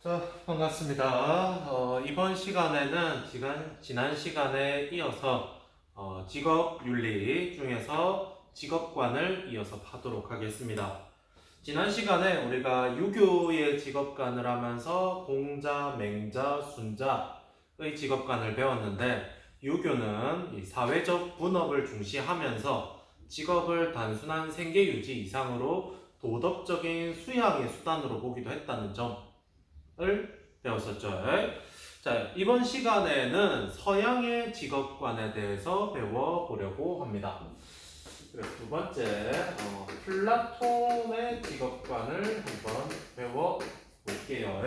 자, 반갑습니다. 이번 시간에는 지난 시간에 이어서 직업윤리 중에서 직업관을 이어서 파도록 하겠습니다. 지난 시간에 우리가 유교의 직업관을 하면서 공자, 맹자, 순자의 직업관을 배웠는데, 유교는 이 사회적 분업을 중시하면서 직업을 단순한 생계 유지 이상으로 도덕적인 수양의 수단으로 보기도 했다는 점을 배웠었죠. 자, 이번 시간에는 서양의 직업관에 대해서 배워보려고 합니다. 두 번째, 플라톤의 직업관을 한번 배워볼게요.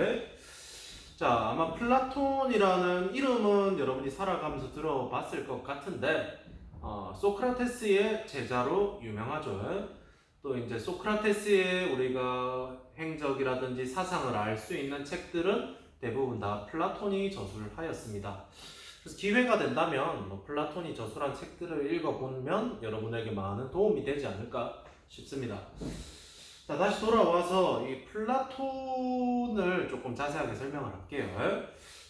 자, 아마 플라톤이라는 이름은 여러분이 살아가면서 들어봤을 것 같은데, 소크라테스의 제자로 유명하죠. 또 이제 소크라테스의 우리가 행적이라든지 사상을 알 수 있는 책들은 대부분 다 플라톤이 저술을 하였습니다. 그래서 기회가 된다면 플라톤이 저술한 책들을 읽어보면 여러분에게 많은 도움이 되지 않을까 싶습니다. 자, 다시 돌아와서 이 플라톤을 조금 자세하게 설명을 할게요.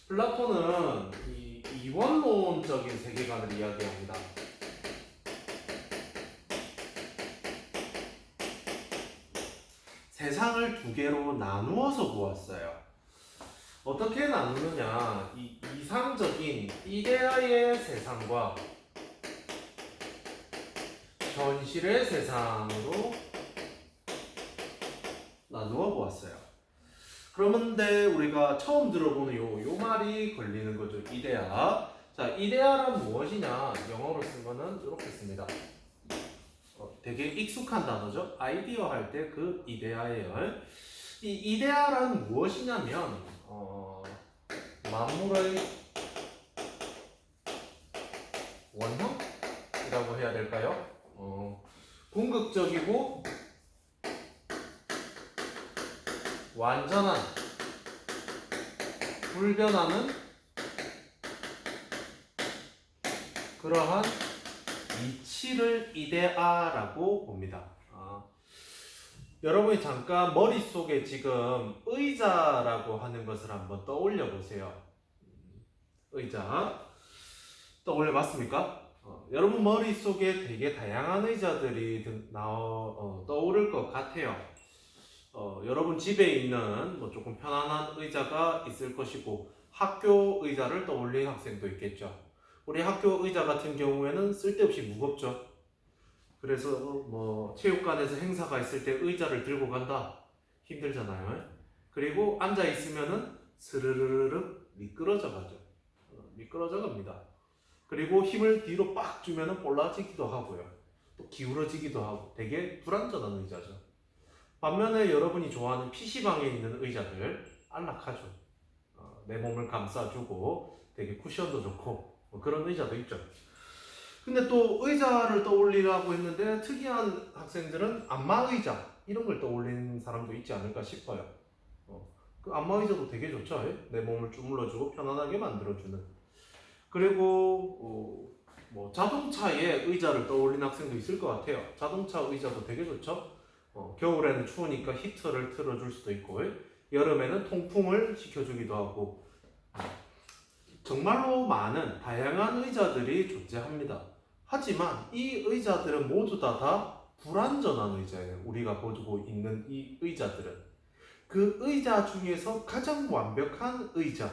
플라톤은 이 이원론적인 세계관을 이야기합니다. 세상을 두 개로 나누어서 보았어요. 어떻게 나누느냐? 이 이상적인 이데아의 세상과 현실의 세상으로 나누어 보았어요. 그런데 우리가 처음 들어보는 요 말이 걸리는 거죠. 이데아. 자, 이데아란 무엇이냐? 영어로 쓴 거는 이렇게 씁니다. 되게 익숙한 단어죠. 아이디어 할 때 그 이데아예요. 이 이데아란 무엇이냐면 만물의 원형이라고 해야 될까요? 궁극적이고 완전한 불변하는 그러한 이치를 이데아라고 봅니다. 여러분이 잠깐 머릿속에 지금 의자라고 하는 것을 한번 떠올려 보세요. 의자 떠올려 봤습니까? 여러분 머릿속에 되게 다양한 의자들이 떠오를 것 같아요. 여러분 집에 있는 조금 편안한 의자가 있을 것이고, 학교 의자를 떠올린 학생도 있겠죠. 우리 학교 의자 같은 경우에는 쓸데없이 무겁죠. 그래서 체육관에서 행사가 있을 때 의자를 들고 간다, 힘들잖아요. 그리고 앉아 있으면은 스르르르 미끄러져 가죠. 미끄러져 갑니다. 그리고 힘을 뒤로 빡 주면은 볼라지기도 하고요. 또 기울어지기도 하고 되게 불안전한 의자죠. 반면에 여러분이 좋아하는 PC방에 있는 의자들 안락하죠. 내 몸을 감싸주고 되게 쿠션도 좋고 그런 의자도 있죠. 근데 또 의자를 떠올리라고 했는데 특이한 학생들은 안마의자 이런 걸 떠올리는 사람도 있지 않을까 싶어요. 그 안마의자도 되게 좋죠. 내 몸을 주물러주고 편안하게 만들어주는. 그리고 자동차에 의자를 떠올리는 학생도 있을 것 같아요. 자동차 의자도 되게 좋죠. 겨울에는 추우니까 히터를 틀어줄 수도 있고, 여름에는 통풍을 시켜주기도 하고, 정말로 많은 다양한 의자들이 존재합니다. 하지만 이 의자들은 모두 다 불완전한 의자예요. 우리가 보고 있는 이 의자들은 그 의자 중에서 가장 완벽한 의자,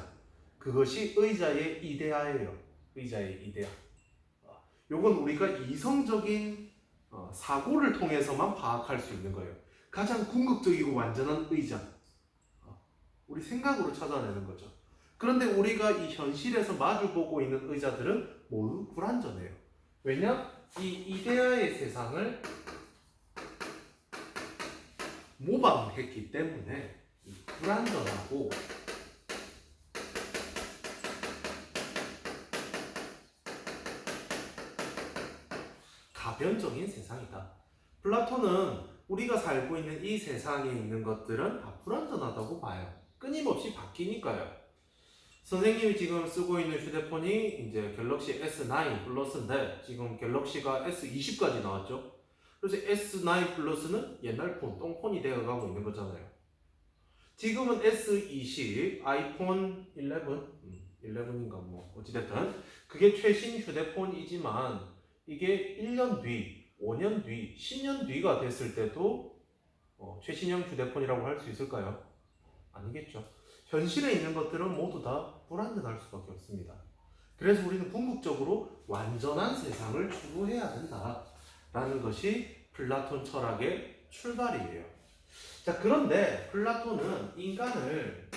그것이 의자의 이데아예요. 의자의 이데아. 요건 우리가 이성적인 사고를 통해서만 파악할 수 있는 거예요. 가장 궁극적이고 완전한 의자. 우리 생각으로 찾아내는 거죠. 그런데 우리가 이 현실에서 마주보고 있는 의자들은 모두 불완전해요. 왜냐? 이 이데아의 세상을 모방했기 때문에 불완전하고 가변적인 세상이다. 플라톤은 우리가 살고 있는 이 세상에 있는 것들은 다 불완전하다고 봐요. 끊임없이 바뀌니까요. 선생님이 지금 쓰고 있는 휴대폰이 이제 갤럭시 S9 플러스인데 지금 갤럭시가 S20까지 나왔죠. 그래서 S9 플러스는 옛날 폰, 똥폰이 되어가고 있는 거잖아요. 지금은 S20, 아이폰 11, 11인가 뭐 어찌됐든 그게 최신 휴대폰이지만 이게 1년 뒤, 5년 뒤, 10년 뒤가 됐을 때도 최신형 휴대폰이라고 할 수 있을까요? 아니겠죠. 현실에 있는 것들은 모두 다 불완전할 수밖에 없습니다. 그래서 우리는 궁극적으로 완전한 세상을 추구해야 된다라는 것이 플라톤 철학의 출발이에요. 자, 그런데 플라톤은 인간의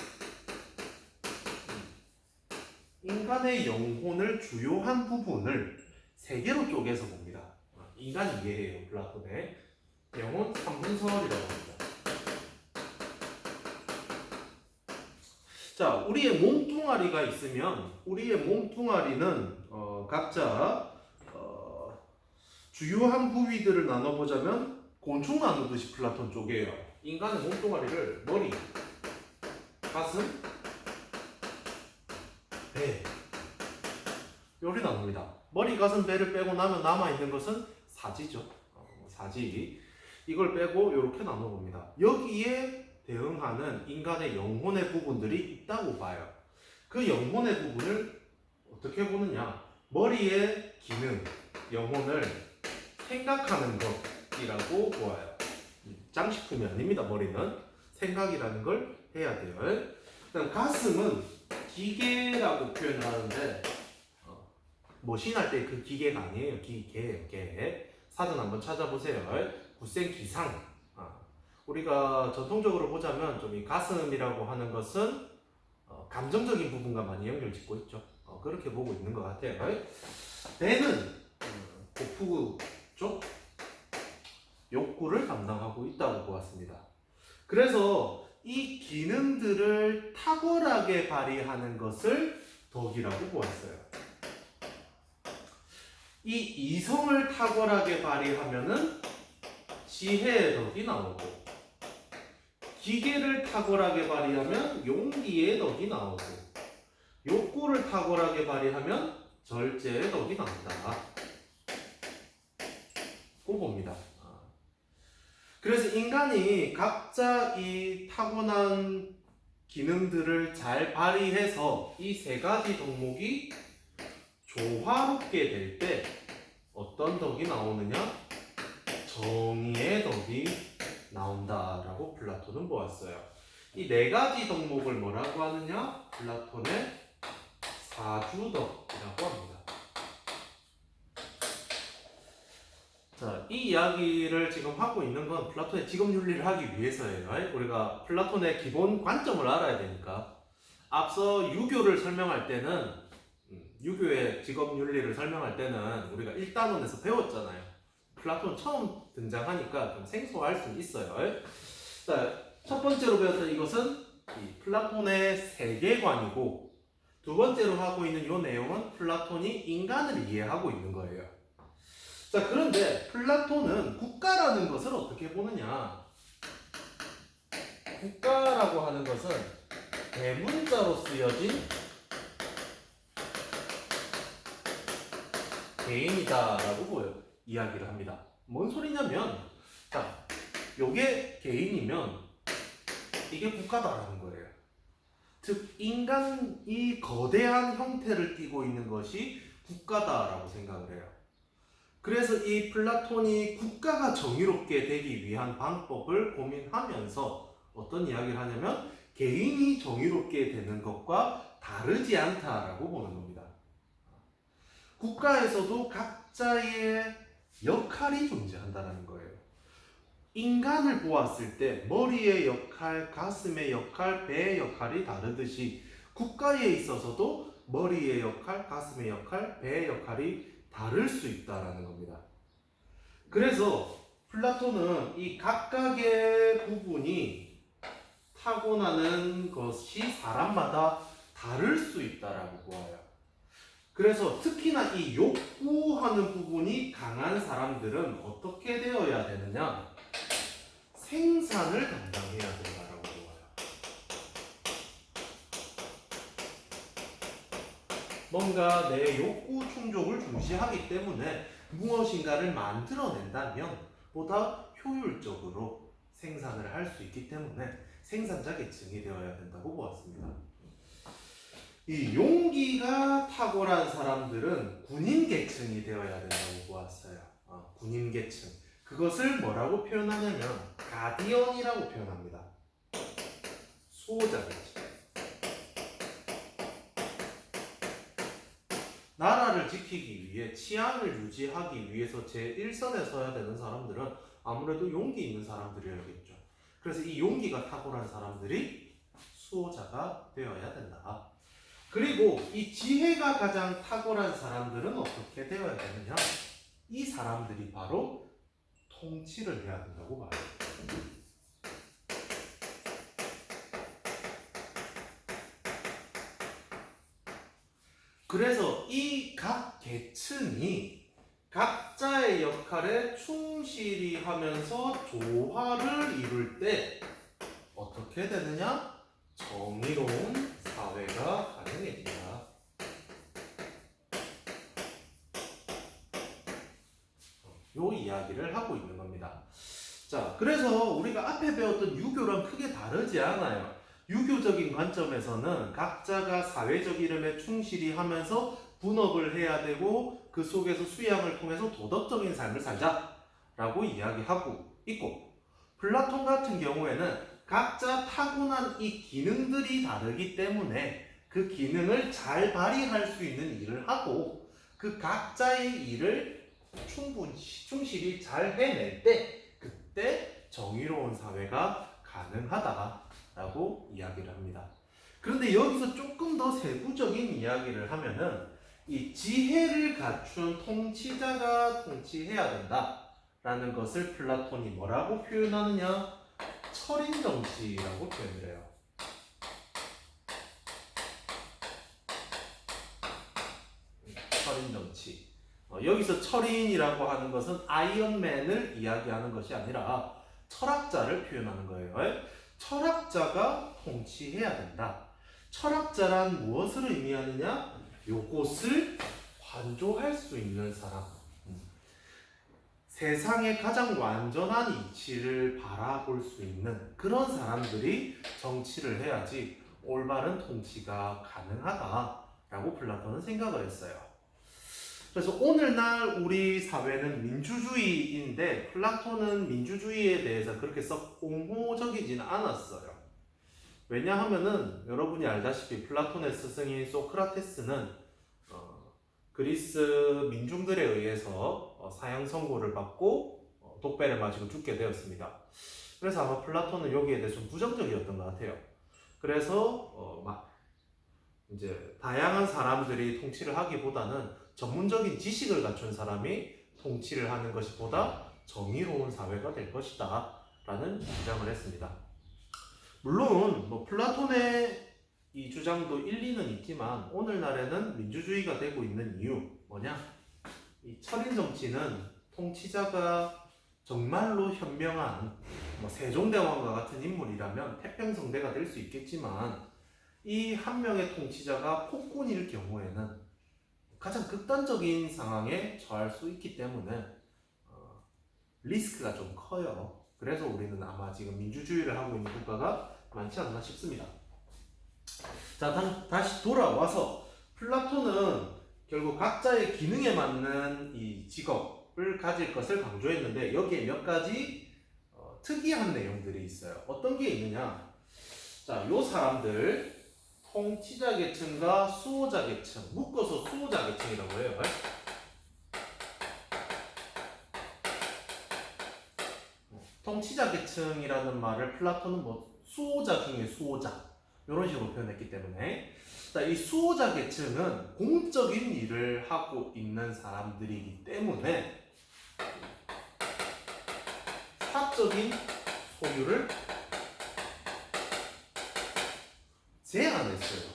영혼을 주요한 부분을 세 개로 쪼개서 봅니다. 인간 이해해요. 플라톤의 영혼 3분설이라고 합니다. 자, 우리의 몸뚱아리가 있으면 우리의 몸뚱아리는 각자 주요한 부위들을 나눠보자면 곤충 나누듯이 플라톤 쪼개요. 인간의 몸뚱아리를 머리, 가슴, 배 요리 나눕니다. 머리, 가슴, 배를 빼고 나면 남아있는 것은 사지죠. 사지. 이걸 빼고 이렇게 나눠봅니다. 여기에 대응하는 인간의 영혼의 부분들이 있다고 봐요. 그 영혼의 부분을 어떻게 보느냐? 머리의 기능, 영혼을 생각하는 것이라고 보아요. 장식품이 아닙니다. 머리는 생각이라는 걸 해야 돼요. 그다음 가슴은 기계라고 표현을 하는데 머신할 때 그 기계가 아니에요. 기계. 사전 한번 찾아보세요. 구생기상. 우리가 전통적으로 보자면 좀 이 가슴이라고 하는 것은 감정적인 부분과 많이 연결짓고 있죠. 그렇게 보고 있는 것 같아요. 배는 복부 쪽 욕구를 담당하고 있다고 보았습니다. 그래서 이 기능들을 탁월하게 발휘하는 것을 덕이라고 보았어요. 이 이성을 탁월하게 발휘하면은 지혜의 덕이 나오고, 기계를 탁월하게 발휘하면 용기의 덕이 나오고, 욕구를 탁월하게 발휘하면 절제의 덕이 나온다. 꼭 봅니다. 그래서 인간이 각자 이 타고난 기능들을 잘 발휘해서 이 세 가지 덕목이 조화롭게 될 때 어떤 덕이 나오느냐? 정의의 덕이 나온다라고 플라톤은 보았어요. 이 네 가지 덕목을 뭐라고 하느냐? 플라톤의 사주덕이라고 합니다. 자, 이 이야기를 지금 하고 있는 건 플라톤의 직업윤리를 하기 위해서예요. 우리가 플라톤의 기본 관점을 알아야 되니까. 앞서 유교를 설명할 때는 유교의 직업윤리를 설명할 때는 우리가 1단원에서 배웠잖아요. 플라톤 처음 등장하니까 좀 생소할 수 있어요. 자, 첫 번째로 배웠던 이것은 이 플라톤의 세계관이고, 두 번째로 하고 있는 이 내용은 플라톤이 인간을 이해하고 있는 거예요. 자, 그런데 플라톤은 국가라는 것을 어떻게 보느냐? 국가라고 하는 것은 대문자로 쓰여진 개인이다라고 이야기를 합니다. 뭔 소리냐면, 자, 요게 개인이면 이게 국가다라는 거예요. 즉, 인간이 거대한 형태를 띠고 있는 것이 국가다라고 생각을 해요. 그래서 이 플라톤이 국가가 정의롭게 되기 위한 방법을 고민하면서 어떤 이야기를 하냐면 개인이 정의롭게 되는 것과 다르지 않다라고 보는 겁니다. 국가에서도 각자의 역할이 존재한다는 거예요. 인간을 보았을 때 머리의 역할, 가슴의 역할, 배의 역할이 다르듯이 국가에 있어서도 머리의 역할, 가슴의 역할, 배의 역할이 다를 수 있다라는 겁니다. 그래서 플라톤은 이 각각의 부분이 타고나는 것이 사람마다 다를 수 있다라고 보아요. 그래서 특히나 이 욕구하는 부분이 강한 사람들은 어떻게 되어야 되느냐? 생산을 담당해야 된다라고 보아요. 뭔가 내 욕구 충족을 중시하기 때문에 무엇인가를 만들어낸다면 보다 효율적으로 생산을 할 수 있기 때문에 생산자 계층이 되어야 된다고 보았습니다. 이 용기가 탁월한 사람들은 군인 계층이 되어야 된다고 보았어요. 군인 계층. 그것을 뭐라고 표현하냐면 가디언이라고 표현합니다. 수호자 계층. 나라를 지키기 위해 치안을 유지하기 위해서 제1선에 서야 되는 사람들은 아무래도 용기 있는 사람들이어야겠죠. 그래서 이 용기가 탁월한 사람들이 수호자가 되어야 된다. 그리고 이 지혜가 가장 탁월한 사람들은 어떻게 되어야 되느냐? 이 사람들이 바로 통치를 해야 된다고 봐요. 그래서 이 각 계층이 각자의 역할에 충실히 하면서 조화를 이룰 때 어떻게 되느냐? 정의로운 사회가 가능해진다. 요 이야기를 하고 있는 겁니다. 자, 그래서 우리가 앞에 배웠던 유교랑 크게 다르지 않아요. 유교적인 관점에서는 각자가 사회적 이름에 충실히 하면서 분업을 해야 되고 그 속에서 수양을 통해서 도덕적인 삶을 살자라고 이야기하고 있고, 플라톤 같은 경우에는 각자 타고난 이 기능들이 다르기 때문에 그 기능을 잘 발휘할 수 있는 일을 하고 그 각자의 일을 충실히 잘 해낼 때 그때 정의로운 사회가 가능하다라고 이야기를 합니다. 그런데 여기서 조금 더 세부적인 이야기를 하면은 이 지혜를 갖춘 통치자가 통치해야 된다라는 것을 플라톤이 뭐라고 표현하느냐? 철인 정치라고 표현을 해요. 철인 정치. 여기서 철인이라고 하는 것은 아이언맨을 이야기하는 것이 아니라 철학자를 표현하는 거예요. 철학자가 통치해야 된다. 철학자란 무엇을 의미하느냐? 요것을 관조할 수 있는 사람. 세상의 가장 완전한 이치를 바라볼 수 있는 그런 사람들이 정치를 해야지 올바른 통치가 가능하다라고 플라톤은 생각을 했어요. 그래서 오늘날 우리 사회는 민주주의인데 플라톤은 민주주의에 대해서 그렇게 썩 옹호적이지는 않았어요. 왜냐하면은 여러분이 알다시피 플라톤의 스승인 소크라테스는 그리스 민중들에 의해서 사형 선고를 받고 독배를 마시고 죽게 되었습니다. 그래서 아마 플라톤은 여기에 대해서 좀 부정적이었던 것 같아요. 그래서 이제 다양한 사람들이 통치를 하기보다는 전문적인 지식을 갖춘 사람이 통치를 하는 것이 보다 정의로운 사회가 될 것이다 라는 주장을 했습니다. 물론 플라톤의 이 주장도 일리는 있지만 오늘날에는 민주주의가 되고 있는 이유 뭐냐? 이 철인 정치는 통치자가 정말로 현명한 세종대왕과 같은 인물이라면 태평성대가 될 수 있겠지만 이 한 명의 통치자가 폭군일 경우에는 가장 극단적인 상황에 처할 수 있기 때문에 리스크가 좀 커요. 그래서 우리는 아마 지금 민주주의를 하고 있는 국가가 많지 않나 싶습니다. 자, 다시 돌아와서 플라톤은 결국 각자의 기능에 맞는 이 직업을 가질 것을 강조했는데 여기에 몇 가지 특이한 내용들이 있어요. 어떤 게 있느냐? 자, 요 사람들 통치자 계층과 수호자 계층, 묶어서 수호자 계층이라고 해요. 통치자 계층이라는 말을 플라톤은 수호자 중에 수호자 이런 식으로 표현했기 때문에 이 수호자 계층은 공적인 일을 하고 있는 사람들이기 때문에 사적인 소유를 제한했어요.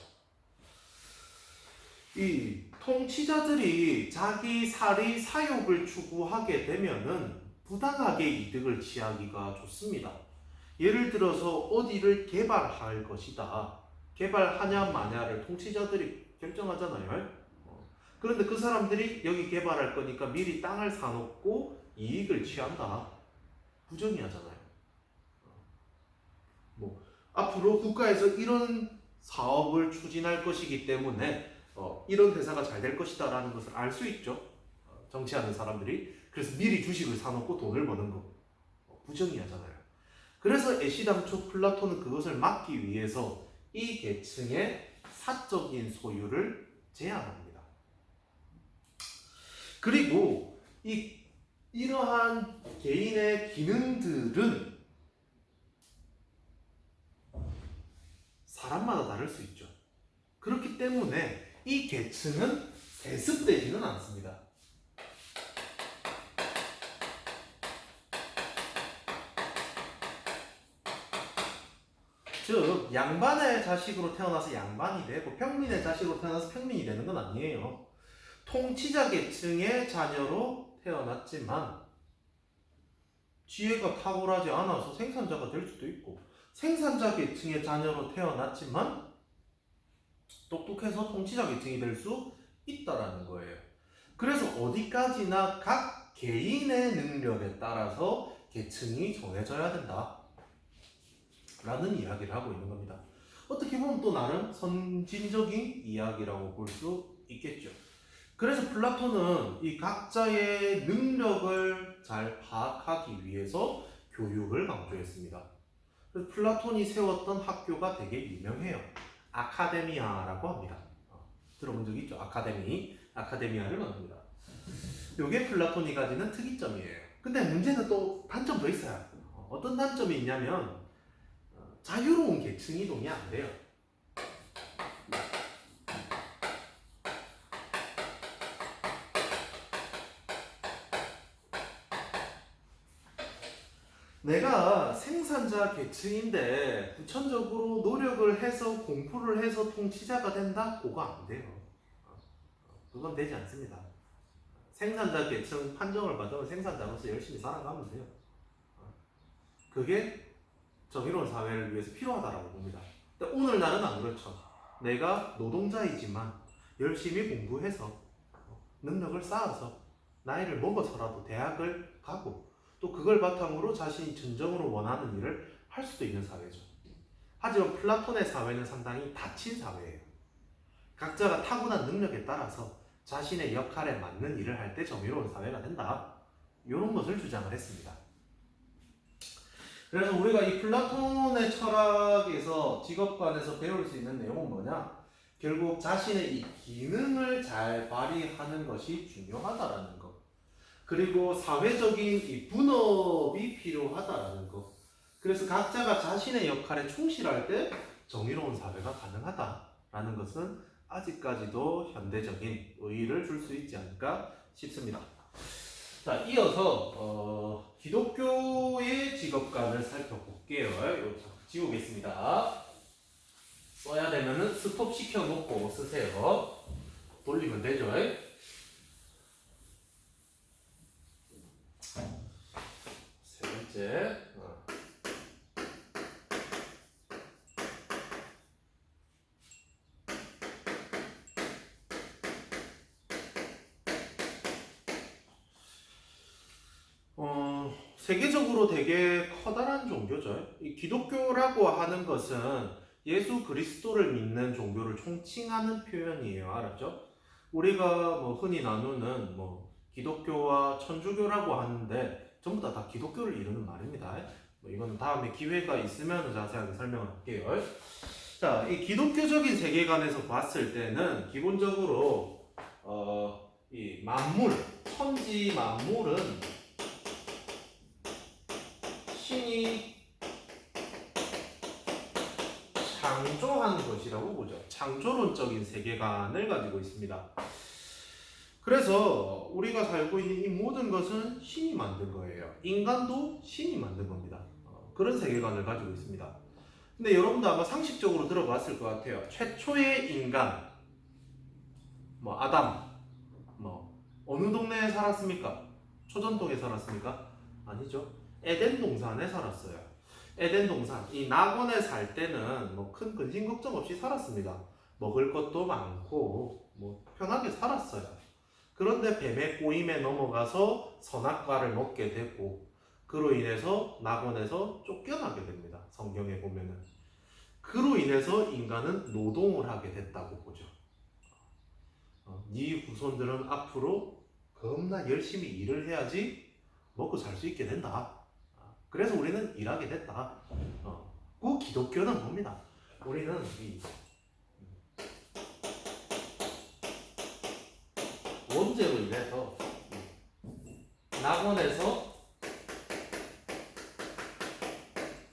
이 통치자들이 자기 사리 사욕을 추구하게 되면은 부당하게 이득을 취하기가 좋습니다. 예를 들어서 어디를 개발할 것이다. 개발하냐 마냐를 통치자들이 결정하잖아요. 그런데 그 사람들이 여기 개발할 거니까 미리 땅을 사놓고 이익을 취한다. 부정의하잖아요. 앞으로 국가에서 이런 사업을 추진할 것이기 때문에 이런 회사가 잘 될 것이다 라는 것을 알 수 있죠. 정치하는 사람들이. 그래서 미리 주식을 사놓고 돈을 버는 거 부정의하잖아요. 그래서 애시당초 플라톤은 그것을 막기 위해서 이 계층의 사적인 소유를 제한합니다. 그리고 이러한 개인의 기능들은 사람마다 다를 수 있죠. 그렇기 때문에 이 계층은 세습되지는 않습니다. 즉 양반의 자식으로 태어나서 양반이 되고 평민의 자식으로 태어나서 평민이 되는 건 아니에요. 통치자 계층의 자녀로 태어났지만 지혜가 탁월하지 않아서 생산자가 될 수도 있고, 생산자 계층의 자녀로 태어났지만 똑똑해서 통치자 계층이 될 수 있다라는 거예요. 그래서 어디까지나 각 개인의 능력에 따라서 계층이 정해져야 된다 라는 이야기를 하고 있는 겁니다. 어떻게 보면 또 나름 선진적인 이야기라고 볼 수 있겠죠. 그래서 플라톤은 이 각자의 능력을 잘 파악하기 위해서 교육을 강조했습니다. 그래서 플라톤이 세웠던 학교가 되게 유명해요. 아카데미아라고 합니다. 들어본 적 있죠? 아카데미아를 말합니다. 이게 플라톤이 가지는 특이점이에요. 근데 문제는 또 단점도 있어요. 어떤 단점이 있냐면 자유로운 계층 이동이 안 돼요. 내가 생산자 계층인데 후천적으로 노력을 해서 공부를 해서 통치자가 된다? 그거 안 돼요. 그건 되지 않습니다. 생산자 계층 판정을 받으면 생산자로서 열심히 살아가면 돼요. 그게 정의로운 사회를 위해서 필요하다고 봅니다. 근데 오늘날은 안 그렇죠. 내가 노동자이지만 열심히 공부해서 능력을 쌓아서 나이를 먹어서라도 대학을 가고 또 그걸 바탕으로 자신이 진정으로 원하는 일을 할 수도 있는 사회죠. 하지만 플라톤의 사회는 상당히 닫힌 사회예요. 각자가 타고난 능력에 따라서 자신의 역할에 맞는 일을 할 때 정의로운 사회가 된다. 이런 것을 주장을 했습니다. 그래서 우리가 이 플라톤의 철학에서 직업관에서 배울 수 있는 내용은 뭐냐? 결국 자신의 이 기능을 잘 발휘하는 것이 중요하다라는 것. 그리고 사회적인 이 분업이 필요하다라는 것. 그래서 각자가 자신의 역할에 충실할 때 정의로운 사회가 가능하다라는 것은 아직까지도 현대적인 의의를 줄 수 있지 않을까 싶습니다. 자, 이어서 기독교의 직업관을 살펴볼게요. 이거 지우겠습니다. 써야 되면은 스톱 시켜놓고 쓰세요. 돌리면 되죠. 세 번째. 세계적으로 되게 커다란 종교죠. 이 기독교라고 하는 것은 예수 그리스도를 믿는 종교를 총칭하는 표현이에요. 알았죠? 우리가 뭐 흔히 나누는 뭐 기독교와 천주교라고 하는데 전부 다 기독교를 이루는 말입니다. 뭐 이거는 다음에 기회가 있으면 자세하게 설명을 할게요. 자, 이 기독교적인 세계관에서 봤을 때는 기본적으로 이 만물, 천지 만물은 신이 창조한 것이라고 보죠. 창조론적인 세계관을 가지고 있습니다. 그래서 우리가 살고 있는 이 모든 것은 신이 만든 거예요. 인간도 신이 만든 겁니다. 그런 세계관을 가지고 있습니다. 근데 여러분도 아마 상식적으로 들어봤을 것 같아요. 최초의 인간, 뭐 아담, 뭐 어느 동네에 살았습니까? 초전동에 살았습니까? 아니죠. 에덴 동산에 살았어요. 에덴 동산, 이 낙원에 살 때는 뭐 큰 근심 걱정 없이 살았습니다. 먹을 것도 많고 뭐 편하게 살았어요. 그런데 뱀의 꼬임에 넘어가서 선악과를 먹게 되고 그로 인해서 낙원에서 쫓겨나게 됩니다. 성경에 보면은. 그로 인해서 인간은 노동을 하게 됐다고 보죠. 네 후손들은 앞으로 겁나 열심히 일을 해야지 먹고 살 수 있게 된다. 그래서 우리는 일하게 됐다. 그 기독교는 뭡니다. 우리는 이 원죄로 인해서 낙원에서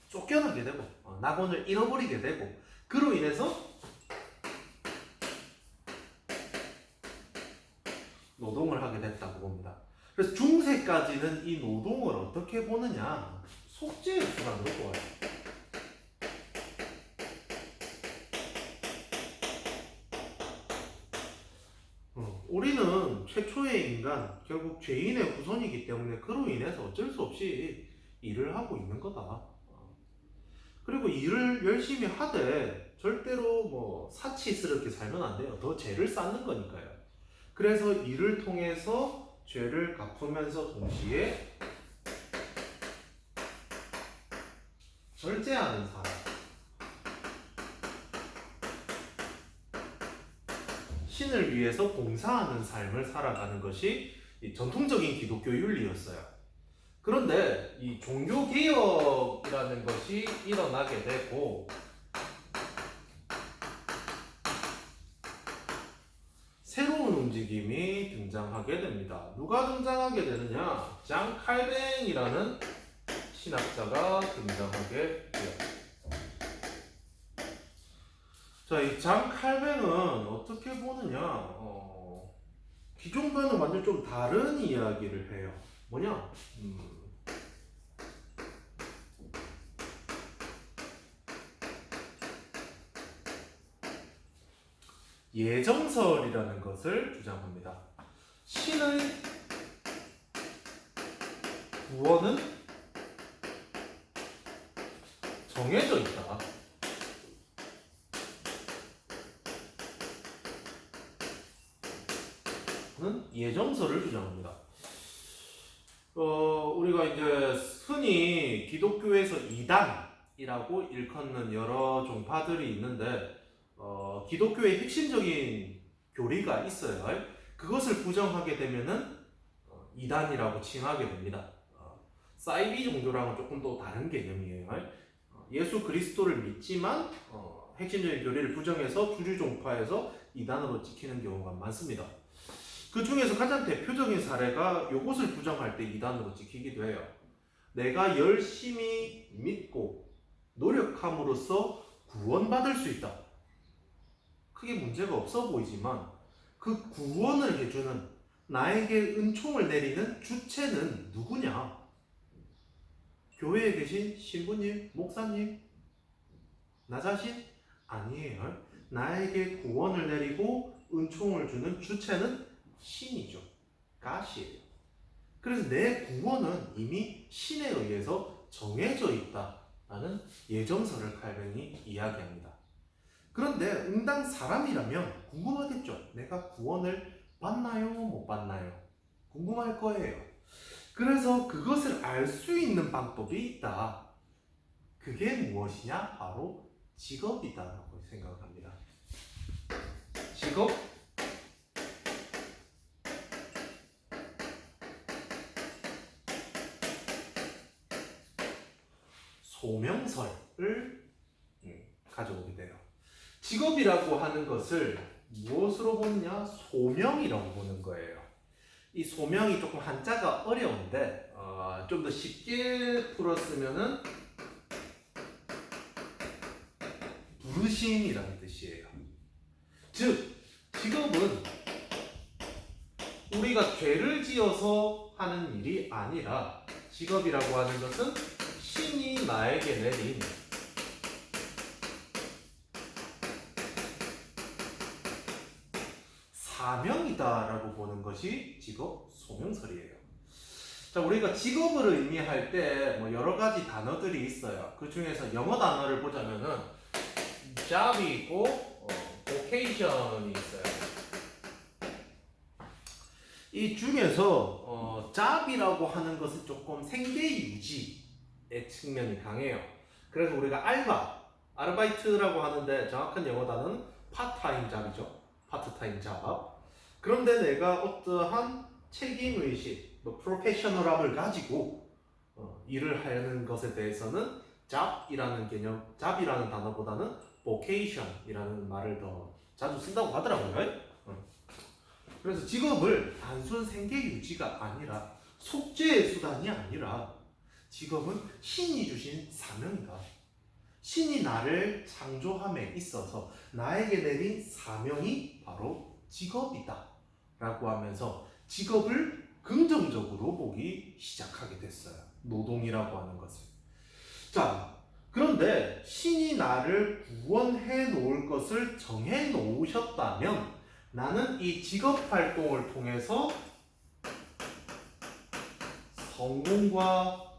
쫓겨나게 되고 낙원을 잃어버리게 되고 그로 인해서 노동을 하게 됐다고 봅니다. 그래서 중세까지는 이 노동을 어떻게 보느냐, 속죄의 수단으로 보아요. 우리는 최초의 인간, 결국 죄인의 후손이기 때문에 그로 인해서 어쩔 수 없이 일을 하고 있는 거다. 그리고 일을 열심히 하되 절대로 뭐 사치스럽게 살면 안 돼요. 더 죄를 쌓는 거니까요. 그래서 일을 통해서 죄를 갚으면서 동시에 절제하는 사람, 신을 위해서 봉사하는 삶을 살아가는 것이 이 전통적인 기독교 윤리였어요. 그런데 이 종교개혁이라는 것이 일어나게 되고 새로운 움직임이 등장하게 됩니다. 누가 등장하게 되느냐? 장 칼뱅이라는 신학자가 등장하게 돼요. 자, 이 장 칼뱅은 어떻게 보느냐? 기존과는 완전 좀 다른 이야기를 해요. 뭐냐? 예정설이라는 것을 주장합니다. 신의 구원은 정해져 있다. 는 예정설을 주장합니다. 우리가 이제 흔히 기독교에서 이단이라고 일컫는 여러 종파들이 있는데 기독교의 핵심적인 교리가 있어요. 그것을 부정하게 되면은 이단이라고 칭하게 됩니다. 사이비 종교랑은 조금 또 다른 개념이에요. 예수 그리스도를 믿지만 핵심적인 교리를 부정해서 주류 종파에서 이단으로 찍히는 경우가 많습니다. 그 중에서 가장 대표적인 사례가 이것을 부정할 때 이단으로 찍히기도 해요. 내가 열심히 믿고 노력함으로써 구원받을 수 있다. 크게 문제가 없어 보이지만 그 구원을 해주는 나에게 은총을 내리는 주체는 누구냐? 교회에 계신 신부님, 목사님, 나 자신? 아니에요. 나에게 구원을 내리고 은총을 주는 주체는 신이죠. 가시예요. 그래서 내 구원은 이미 신에 의해서 정해져 있다라는 예정설을 칼뱅이 이야기합니다. 그런데 응당 사람이라면 궁금하겠죠. 내가 구원을 받나요? 못 받나요? 궁금할 거예요. 그래서 그것을 알 수 있는 방법이 있다. 그게 무엇이냐? 바로 직업이다라고 생각합니다. 직업? 소명설을 가져오게 돼요. 직업이라고 하는 것을 무엇으로 보느냐? 소명이라고 보는 거예요. 이 소명이 조금 한자가 어려운데 좀 더 쉽게 풀었으면은 부르심이라는 뜻이에요. 즉 직업은 우리가 죄를 지어서 하는 일이 아니라 직업이라고 하는 것은 신이 나에게 내린 사명이다라고 보는 것이 직업 소명설이에요. 자, 우리가 직업을 의미할 때 뭐 여러 가지 단어들이 있어요. 그 중에서 영어 단어를 보자면은 job이 있고 vocation이 있어요. 이 중에서 job이라고 하는 것은 조금 생계 유지의 측면이 강해요. 그래서 우리가 알바, 아르바이트라고 하는데 정확한 영어 단어는 파트타임 잡이죠. 파트타임 잡. 그런데 내가 어떠한 책임의식, 뭐 프로페셔널함을 가지고 일을 하는 것에 대해서는 잡이라는 개념, 잡이라는 단어보다는 vocation이라는 말을 더 자주 쓴다고 하더라고요. 그래서 직업을 단순 생계 유지가 아니라 속죄의 수단이 아니라 직업은 신이 주신 사명이다. 신이 나를 창조함에 있어서 나에게 내린 사명이 바로 직업이다 라고 하면서 직업을 긍정적으로 보기 시작하게 됐어요. 노동이라고 하는 것을. 자, 그런데 신이 나를 구원해 놓을 것을 정해 놓으셨다면 나는 이 직업 활동을 통해서 성공과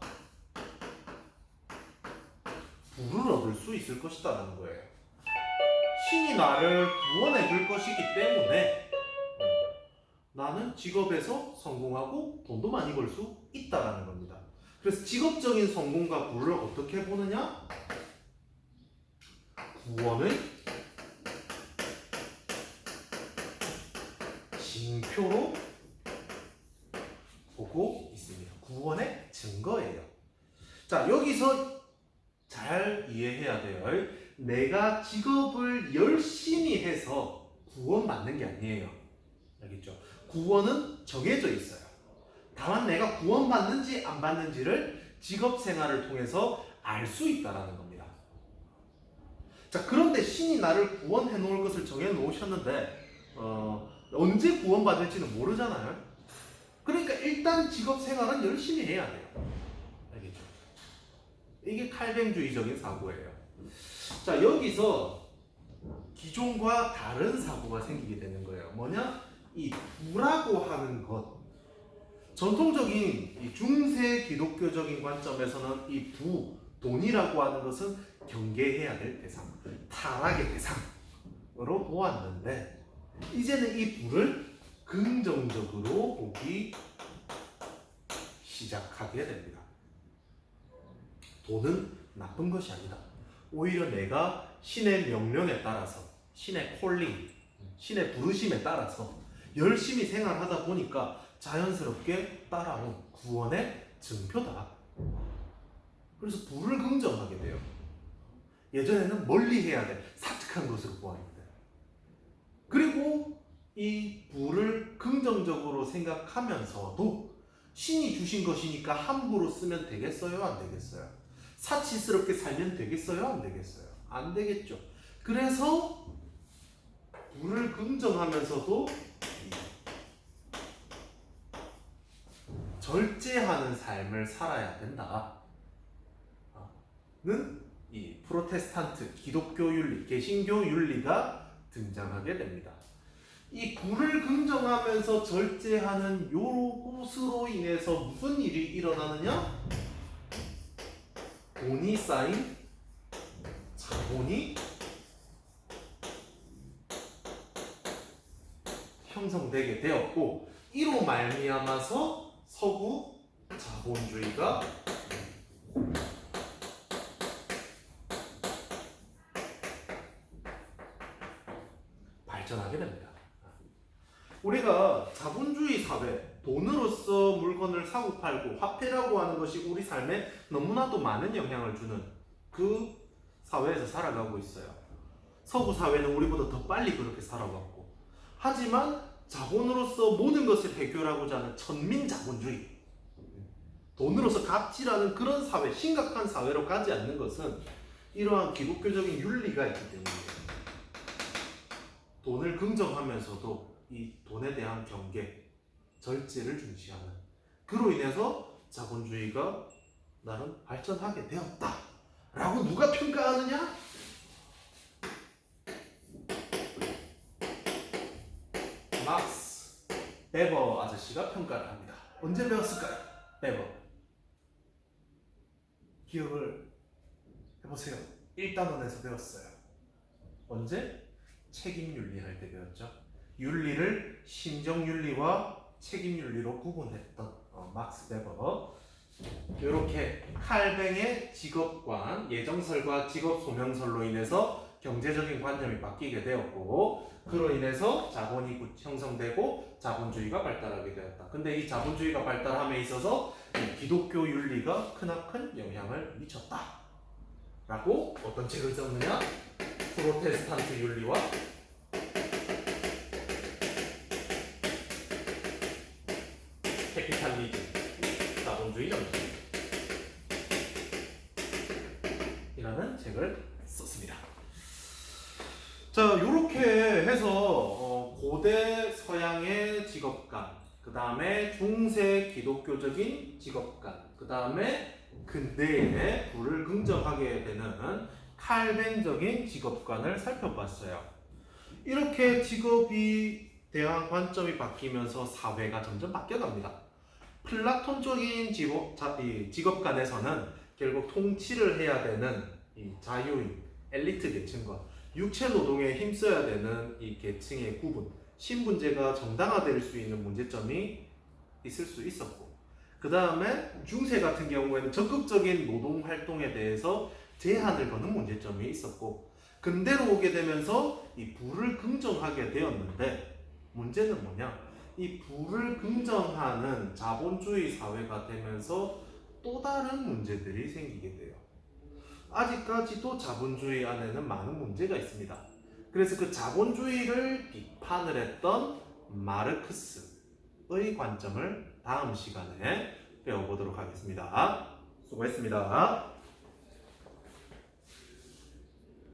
부를 얻을 수 있을 것이다라는 거예요. 신이 나를 구원해 줄 것이기 때문에 나는 직업에서 성공하고 돈도 많이 벌 수 있다라는 겁니다. 그래서 직업적인 성공과 부를 어떻게 보느냐? 구원의 징표로 보고 있습니다. 구원의 증거예요. 자, 여기서 잘 이해해야 돼요. 내가 직업을 열심히 해서 구원받는 게 아니에요. 알겠죠? 구원은 정해져 있어요. 다만 내가 구원받는지 안 받는지를 직업 생활을 통해서 알 수 있다는 겁니다. 자, 그런데 신이 나를 구원해 놓을 것을 정해 놓으셨는데 언제 구원받을지는 모르잖아요. 그러니까 일단 직업 생활은 열심히 해야 돼요. 알겠죠? 이게 칼뱅주의적인 사고예요. 자, 여기서 기존과 다른 사고가 생기게 되는 거예요. 뭐냐? 이 부라고 하는 것. 전통적인 이 중세 기독교적인 관점에서는 이 부, 돈이라고 하는 것은 경계해야 될 대상, 타락의 대상으로 보았는데 이제는 이 부를 긍정적으로 보기 시작하게 됩니다. 돈은 나쁜 것이 아니다. 오히려 내가 신의 명령에 따라서, 신의 콜링, 신의 부르심에 따라서 열심히 생활하다 보니까 자연스럽게 따라온 구원의 증표다. 그래서 부를 긍정하게 돼요. 예전에는 멀리 해야 돼. 사특한 것으로 보았는데. 그리고 이 부를 긍정적으로 생각하면서도 신이 주신 것이니까 함부로 쓰면 되겠어요? 안 되겠어요? 사치스럽게 살면 되겠어요? 안 되겠어요? 안 되겠죠. 그래서 부를 긍정하면서도 절제하는 삶을 살아야 된다. 는 이 프로테스탄트 기독교 윤리, 개신교 윤리가 등장하게 됩니다. 이 부를 긍정하면서 절제하는 요것으로 인해서 무슨 일이 일어나느냐? 돈이 쌓인 자본이 형성되게 되었고 이로 말미암아서 서구 자본주의가 발전하게 됩니다. 우리가 자본주의 사회, 돈으로서 물건을 사고 팔고 화폐라고 하는 것이 우리 삶에 너무나도 많은 영향을 주는 그 사회에서 살아가고 있어요. 서구 사회는 우리보다 더 빨리 그렇게 살아왔고, 하지만 자본으로서 모든 것을 해결하고자 하는 천민자본주의, 돈으로서 갑질하는 그런 사회, 심각한 사회로 가지 않는 것은 이러한 기독교적인 윤리가 있기 때문이에요. 돈을 긍정하면서도 이 돈에 대한 경계, 절제를 중시하는, 그로 인해서 자본주의가 나름 발전하게 되었다 라고 누가 평가하느냐? 막스 베버 아저씨가 평가를 합니다. 언제 배웠을까요? 베버. 기억을 해보세요. 1단원에서 배웠어요. 언제? 책임윤리 할 때 배웠죠. 윤리를 심정윤리와 책임윤리로 구분했던 막스 베버. 이렇게 칼뱅의 직업관, 예정설과 직업 소명설로 인해서 경제적인 관점이 바뀌게 되었고, 그로 인해서 자본이 형성되고 자본주의가 발달하게 되었다. 근데 이 자본주의가 발달함에 있어서 이 기독교 윤리가 크나큰 영향을 미쳤다. 라고 어떤 책을 썼느냐? 프로테스탄트 윤리와 캐피탈리즘, 자본주의 정책 이라는 책을 썼습니다. 자, 이렇게 해서 고대 서양의 직업관, 그 다음에 중세 기독교적인 직업관, 그 다음에 근대에 불을 긍정하게 되는 칼뱅적인 직업관을 살펴봤어요. 이렇게 직업이 대한 관점이 바뀌면서 사회가 점점 바뀌어갑니다. 플라톤적인 직업관에서는 결국 통치를 해야 되는 이 자유인, 엘리트 계층과 육체 노동에 힘써야 되는 이 계층의 구분, 신분제가 정당화될 수 있는 문제점이 있을 수 있었고, 그 다음에 중세 같은 경우에는 적극적인 노동 활동에 대해서 제한을 거는 문제점이 있었고, 근대로 오게 되면서 이 부를 긍정하게 되었는데, 문제는 뭐냐? 이 부를 긍정하는 자본주의 사회가 되면서 또 다른 문제들이 생기게 돼요. 아직까지도 자본주의 안에는 많은 문제가 있습니다. 그래서 그 자본주의를 비판을 했던 마르크스의 관점을 다음 시간에 배워보도록 하겠습니다. 수고했습니다.